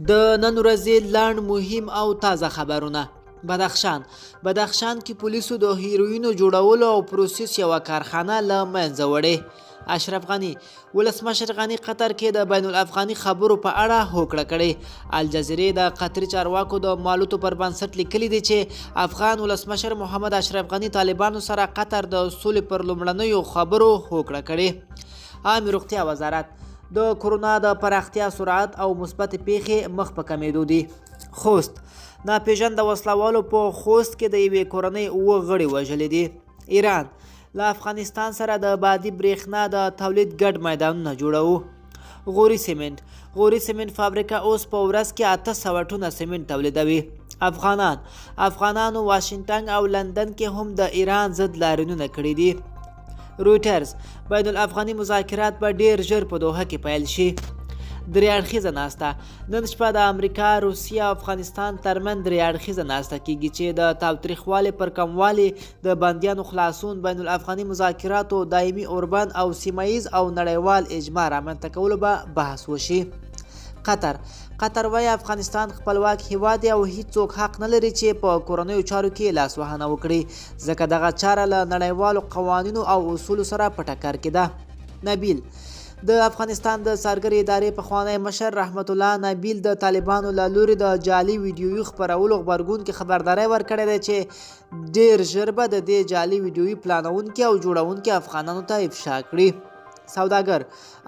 د نن ورځې لنډ مهم او تازه خبرونه. بدخشان کې پولیسو د هیروینو جوړولو او پروسس یوه کارخانه له منځه وړې. اشرف غني ولسمشر غني قطر کې د بین الافغاني خبرو په اړه هوکړه کړې. الجزیرې د قطري چارواکو د معلوماتو پر بنسټ لیکلي دي چې افغان ولسمشر محمد اشرف غني طالبانو سره قطر د سولې پر لومړنیو خبرو هوکړه کړې. عامه روغتیا وزارت د کرونا د پراختیا سرعت او مثبت پیښې مخ په کمیدو دي. خوست ناپېژانده وسلوالو په خوست کې د یوې کورنۍ 7 غړي وژلي دي. ایران له افغانستان سره د بادي برېښنا د تولید ګډ میدانونه جوړوي. غوري سیمنټ فابریکه اوس په ورځ کې 800 ټنه سیمنټ تولیدوي. افغانانو واشنګټن او لندن کې هم د ایران ضد لاریونونه کړي دي. رویټرز بین الافغاني مذاکرات به ډیر ژر په دوحه کې پیل شي. درې اړخیزه ناسته نن شپه د امریکا، روسیې او افغانستان ترمنځ درې اړخیزه ناسته کیږي چې د تاوتریخوالي پر کموالي، د بندیانو خلاصون، بین الافغاني مذاکراتو دایمي اوربند او سیمهییز او نړیوال اجماع رامنځته کولو به بحث وشي. قطر وایي افغانستان خپلواک هیواد دی او هیڅوک حق نه لري چې په کورنیو چارو کې لاسوهنه وکړي، ځکه دغه چاره له نړیوالو قوانینو او اصولو سره په ټکر کې ده. نبیل د افغانستان د څارګرې ادارې پخوانی مشر رحمت الله نبیل د طالبانو له لوري د جعلي ویډیویي خپرولو غبرګون کې خبرداری ورکړی دی چې ډیر ژر به د دې جعلي ویډیویي پلانونکي او جوړونکي افغانانو ته افشا کړي.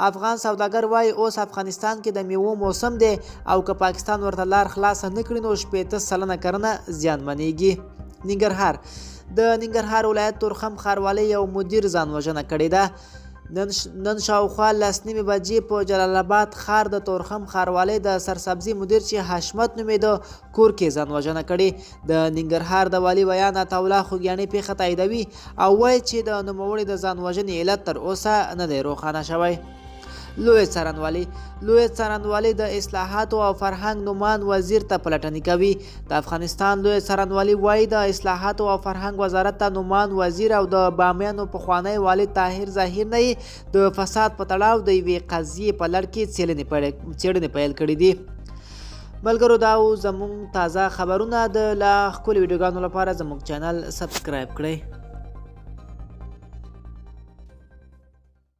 افغان سوداګر وایي اوس افغانستان کې د میوو موسم دی او که پاکستان ورته لار خلاصه نه کړي نو 80% کرنه زیانمنېږي. د ننګرهار ولایت تورخم ښاروالۍ یو مدیر ځان وژنه کړې ده. نن شاوخوا 10:30 بجې په جلال آباد ښار د تورخم ښاروالۍ د سرسبزي مدیر چې حشمت نومېده کور کې ځان وژنه کړې. د ننګرهار د والي ویان عطاالله خوږیاڼي پیښه تاییدوي او وایي چې د نوموړي د ځان وژنې علت تر اوسه نه دی روښانه شوی. لوی څارنوالي د اصلاحاتو او فرهنګ نومان وزیر ته پلټنې کوي. د افغانستان لوی څارنوالي وایي د اصلاحاتو او فرهنګ وزارت ته نومان وزیر او د بامیانو پخوانی والي طاهر ظاهر نه د فساد په تړاو د یوې قضیې په لړ کې څېړنې پیل کړي دي. ملګرو دا زموږ تازه خبرونه. د لا ښکلو ویډیوګانو لپاره زموږ چینل سبسکرایب کړئ.